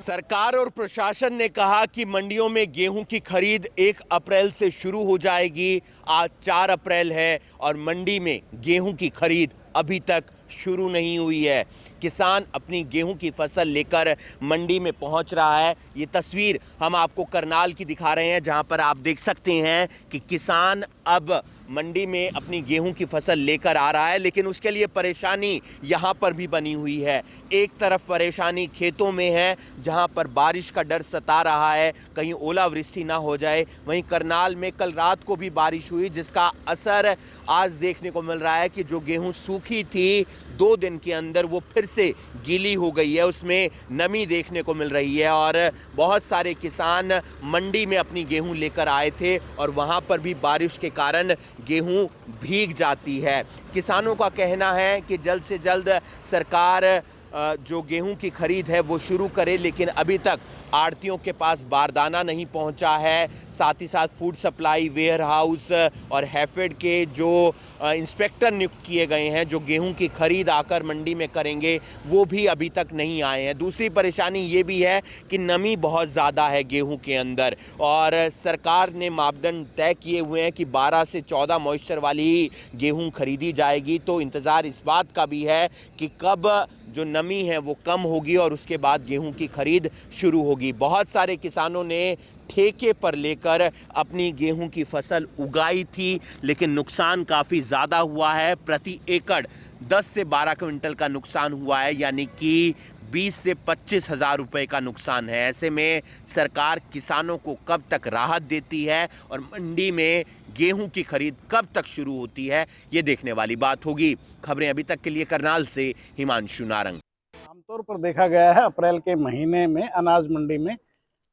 सरकार और प्रशासन ने कहा कि मंडियों में गेहूं की खरीद 1 अप्रैल से शुरू हो जाएगी। आज 4 अप्रैल है और मंडी में गेहूं की खरीद अभी तक शुरू नहीं हुई है। किसान अपनी गेहूं की फसल लेकर मंडी में पहुंच रहा है। ये तस्वीर हम आपको करनाल की दिखा रहे हैं, जहां पर आप देख सकते हैं कि किसान अब मंडी में अपनी गेहूं की फसल लेकर आ रहा है, लेकिन उसके लिए परेशानी यहां पर भी बनी हुई है। एक तरफ परेशानी खेतों में है, जहां पर बारिश का डर सता रहा है, कहीं ओलावृष्टि ना हो जाए। वहीं करनाल में कल रात को भी बारिश हुई, जिसका असर आज देखने को मिल रहा है कि जो गेहूं सूखी थी 2 दिन के अंदर वो फिर से गीली हो गई है, उसमें नमी देखने को मिल रही है। और बहुत सारे किसान मंडी में अपनी गेहूं लेकर आए थे और वहां पर भी बारिश के कारण गेहूं भीग जाती है। किसानों का कहना है कि जल्द से जल्द सरकार जो गेहूं की खरीद है वो शुरू करे, लेकिन अभी तक आड़तियों के पास बारदाना नहीं पहुंचा है। साथ ही साथ फूड सप्लाई, वेयर हाउस और हैफेड के जो इंस्पेक्टर नियुक्त किए गए हैं, जो गेहूं की खरीद आकर मंडी में करेंगे, वो भी अभी तक नहीं आए हैं। दूसरी परेशानी ये भी है कि नमी बहुत ज़्यादा है गेहूं के अंदर, और सरकार ने मापदंड तय किए हुए हैं कि 12 से 14 मॉइस्चर वाली ही गेहूं खरीदी जाएगी। तो इंतज़ार इस बात का भी है कि कब जो नमी है वो कम होगी और उसके बाद गेहूं की खरीद शुरू होगी। बहुत सारे किसानों ने ठेके पर लेकर अपनी गेहूं की फसल उगाई थी, लेकिन नुकसान काफ़ी ज़्यादा हुआ है। प्रति एकड़ 10 से 12 क्विंटल का नुकसान हुआ है, यानी कि 20 से 25 हज़ार रुपये का नुकसान है। ऐसे में सरकार किसानों को कब तक राहत देती है और मंडी में गेहूं की खरीद कब तक शुरू होती है, ये देखने वाली बात होगी। खबरें अभी तक के लिए करनाल से हिमांशु नारंग। आमतौर पर देखा गया है अप्रैल के महीने में अनाज मंडी में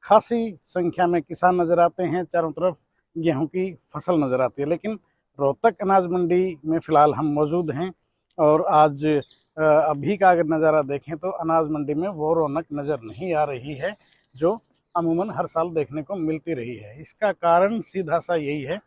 खासी संख्या में किसान नजर आते हैं, चारों तरफ गेहूं की फसल नजर आती है। लेकिन रोहतक अनाज मंडी में फिलहाल हम मौजूद हैं और आज अभी का अगर नज़ारा देखें तो अनाज मंडी में वो रौनक नज़र नहीं आ रही है जो अमूमन हर साल देखने को मिलती रही है। इसका कारण सीधा सा यही है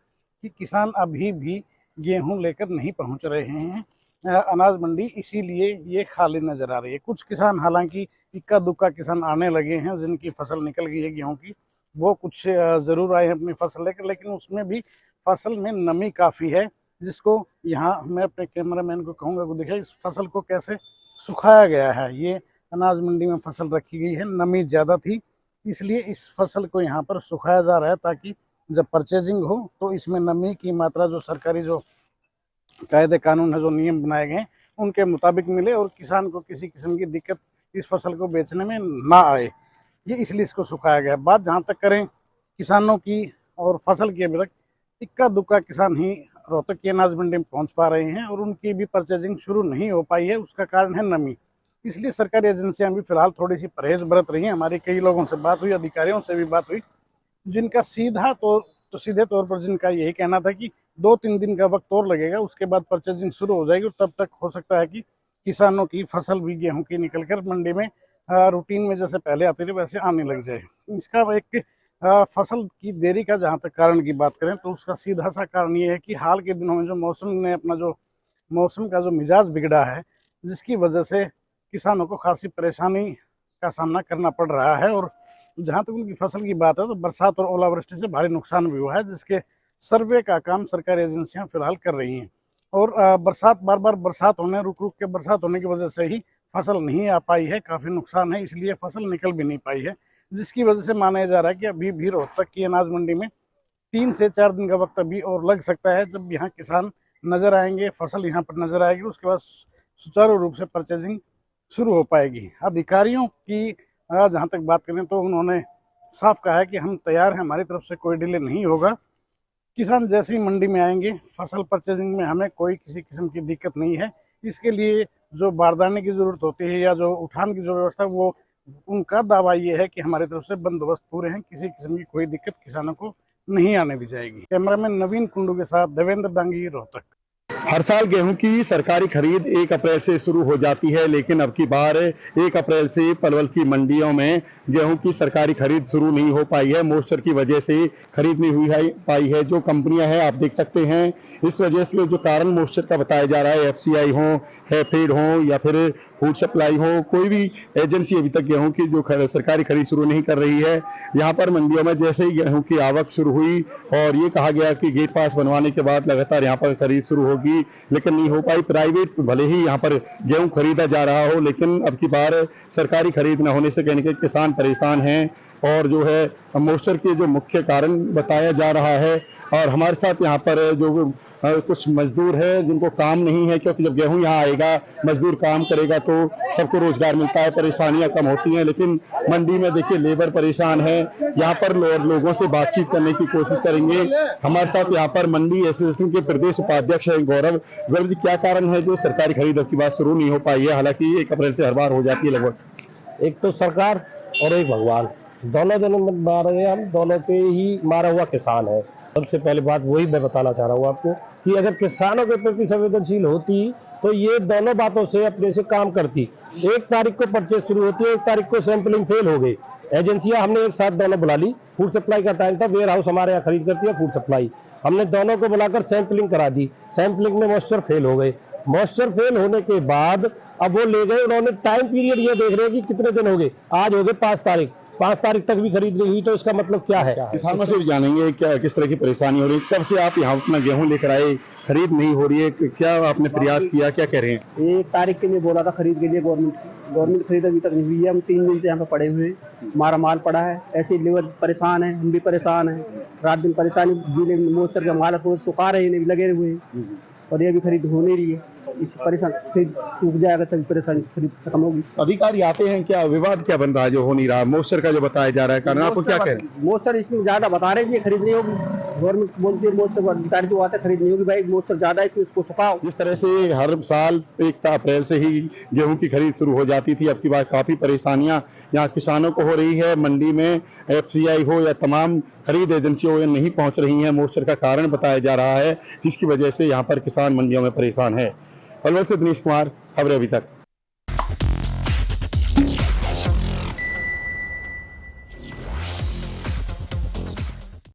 कि किसान अभी भी गेहूं लेकर नहीं पहुंच रहे हैं अनाज मंडी, इसीलिए ये खाली नज़र आ रही है। कुछ किसान हालांकि इक्का दुक्का किसान आने लगे हैं जिनकी फसल निकल गई है गेहूं की, वो कुछ ज़रूर आए हैं अपनी फसल लेकर, लेकिन उसमें भी फसल में नमी काफ़ी है, जिसको यहाँ मैं अपने कैमरामैन को कहूँगा कि देखिए इस फसल को कैसे सुखाया गया है। ये अनाज मंडी में फसल रखी गई है, नमी ज़्यादा थी इसलिए इस फसल को यहाँ पर सुखाया जा रहा है, ताकि जब परचेजिंग हो तो इसमें नमी की मात्रा जो सरकारी जो कायदे कानून है, जो नियम बनाए गए हैं, उनके मुताबिक मिले और किसान को किसी किस्म की दिक्कत इस फसल को बेचने में ना आए। ये इसलिए इसको सुखाया गया। बात जहाँ तक करें किसानों की और फसल की, अभी तक इक्का दुक्का किसान ही रोहतक की अनाज मंडी में पहुँच पा रहे हैं और उनकी भी परचेजिंग शुरू नहीं हो पाई है। उसका कारण है नमी। इसलिए सरकारी एजेंसियाँ भी फिलहाल थोड़ी सी परहेज बरत रही हैं। हमारी कई लोगों से बात हुई, अधिकारियों से भी बात हुई, जिनका सीधे तौर पर जिनका यही कहना था कि 2-3 दिन का वक्त और लगेगा, उसके बाद परचेजिंग शुरू हो जाएगी और तब तक हो सकता है कि किसानों की फसल भी गेहूं की निकलकर मंडी में रूटीन में जैसे पहले आती थी वैसे आने लग जाए। इसका एक फसल की देरी का जहां तक कारण की बात करें तो उसका सीधा सा कारण ये है कि हाल के दिनों में जो मौसम का जो मिजाज बिगड़ा है, जिसकी वजह से किसानों को खासी परेशानी का सामना करना पड़ रहा है। और जहाँ तक उनकी फसल की बात है तो बरसात और ओलावृष्टि से भारी नुकसान भी हुआ है, जिसके सर्वे का काम सरकारी एजेंसियां फिलहाल कर रही हैं। और बार बार बरसात होने, रुक रुक के बरसात होने की वजह से ही फसल नहीं आ पाई है, काफ़ी नुकसान है, इसलिए फसल निकल भी नहीं पाई है, जिसकी वजह से माना जा रहा है कि अभी भी रोहतक की अनाज मंडी में 3 से 4 दिन का वक्त अभी और लग सकता है। जब यहाँ किसान नज़र आएंगे, फसल यहाँ पर नज़र आएगी, उसके बाद सुचारू रूप से परचेजिंग शुरू हो पाएगी। अधिकारियों की जहाँ तक बात करें तो उन्होंने साफ कहा है कि हम तैयार हैं, हमारी तरफ से कोई डिले नहीं होगा। किसान जैसे ही मंडी में आएंगे, फसल परचेजिंग में हमें कोई किसी किस्म की दिक्कत नहीं है। इसके लिए जो बारदाने की ज़रूरत होती है या जो उठान की जो व्यवस्था है, वो उनका दावा ये है कि हमारी तरफ से बंदोबस्त पूरे हैं, किसी किस्म की कोई दिक्कत किसानों को नहीं आने दी जाएगी। कैमरामैन नवीन कुंडू के साथ देवेंद्र डांगी, रोहतक। हर साल गेहूं की सरकारी खरीद 1 अप्रैल से शुरू हो जाती है, लेकिन अब की बार 1 अप्रैल से पलवल की मंडियों में गेहूं की सरकारी खरीद शुरू नहीं हो पाई है। मॉइस्चर की वजह से खरीद नहीं पाई है। जो कंपनियां हैं आप देख सकते हैं, इस वजह से जो कारण मॉइस्चर का बताया जा रहा है, एफसीआई हो, हैफेड हो या फिर फूड सप्लाई हो, कोई भी एजेंसी अभी तक गेहूं की जो सरकारी खरीद शुरू नहीं कर रही है। यहाँ पर मंडियों में जैसे ही गेहूं की आवक शुरू हुई और ये कहा गया कि गेट पास बनवाने के बाद लगातार यहाँ पर खरीद शुरू होगी, लेकिन नहीं हो पाई। प्राइवेट भले ही यहाँ पर गेहूं खरीदा जा रहा हो, लेकिन अब की बार सरकारी खरीद न होने से कहीं के किसान परेशान हैं और जो है मॉइस्चर के जो मुख्य कारण बताया जा रहा है। और हमारे साथ यहाँ पर जो कुछ मजदूर है जिनको काम नहीं है, क्योंकि जब गेहूं यहाँ आएगा, मजदूर काम करेगा तो सबको रोजगार मिलता है, परेशानियां कम होती हैं। लेकिन मंडी में देखिए लेबर परेशान है। यहाँ पर लोगों से बातचीत करने की कोशिश करेंगे। हमारे साथ यहाँ पर मंडी एसोसिएशन के प्रदेश उपाध्यक्ष हैं गौरव जी, क्या कारण है जो सरकारी खरीद अब की बात शुरू नहीं हो पाई है, हालांकि 1 अप्रैल से हर बार हो जाती है लगभग? एक तो सरकार और एक भगवान, दोनों जनों में मारे, हम दोनों पे ही मारा हुआ किसान है। सबसे पहले बात वही मैं बताना चाह रहा हूँ आपको कि अगर किसानों के प्रति संवेदनशील होती तो ये दोनों बातों से अपने से काम करती। 1 तारीख को परचेज शुरू होती है, 1 तारीख को सैंपलिंग फेल हो गई। एजेंसियां हमने एक साथ दोनों बुला ली, फूड सप्लाई का टाइम था, वेयर हाउस हमारे यहाँ खरीद करती है फूड सप्लाई, हमने दोनों को बुलाकर सैंपलिंग करा दी। सैंपलिंग में मॉइस्चर फेल हो गए। मॉइस्चर फेल होने के बाद अब वो ले गए, उन्होंने टाइम पीरियड ये देख रहे हैं कि कितने दिन हो गए, आज हो गए 5 तारीख, 5 तारीख तक भी खरीद नहीं हुई, तो इसका मतलब क्या है? किसानों से जानेंगे क्या किस तरह की परेशानी हो रही है। कब से आप यहाँ अपना गेहूं लेकर आए, खरीद नहीं हो रही है, क्या आपने प्रयास किया, क्या कह रहे हैं? 1 तारीख के लिए बोला था खरीद के लिए, गवर्नमेंट खरीद अभी तक नहीं हुई है। हम 3 दिन से यहाँ पे पड़े हुए हैं, हमारा माल पड़ा है, ऐसे लेबर परेशान है, हम भी परेशान हैं, रात दिन परेशानी। गीले मॉइस्चर का माल रोज सुखा रहे हैं, लगे हुए हैं और ये भी खरीद हो नहीं रही है। इस परेशान फिर सूख जाएगा तभी परेशानी खरीद खत्म होगी। अधिकारी आते हैं क्या, विवाद क्या बन रहा है जो हो नहीं रहा? मॉइस्चर का जो बताया जा रहा है कारण, आपको क्या कह रहे हैं? मॉइस्चर इसमें ज्यादा बता रहे हैं, ये खरीद नहीं होगी। गवर्नमेंट बोलती है मॉइस्चर, अधिकारी जो आते खरीद नहीं होगी, भाई मॉइस्चर ज्यादा है इसमें, इसको सुखाओ। जिस तरह से हर साल 1 अप्रैल से ही गेहूं की खरीद शुरू हो जाती थी, अब की बार काफी परेशानियां यहाँ किसानों को हो रही है। मंडी में एफसीआई हो या तमाम खरीद एजेंसियों में नहीं पहुंच रही हैं, मॉइस्चर का कारण बताया जा रहा है, जिसकी वजह से यहाँ पर किसान मंडियों में परेशान है। पलवल से दिनेश कुमार, खबरें अभी तक।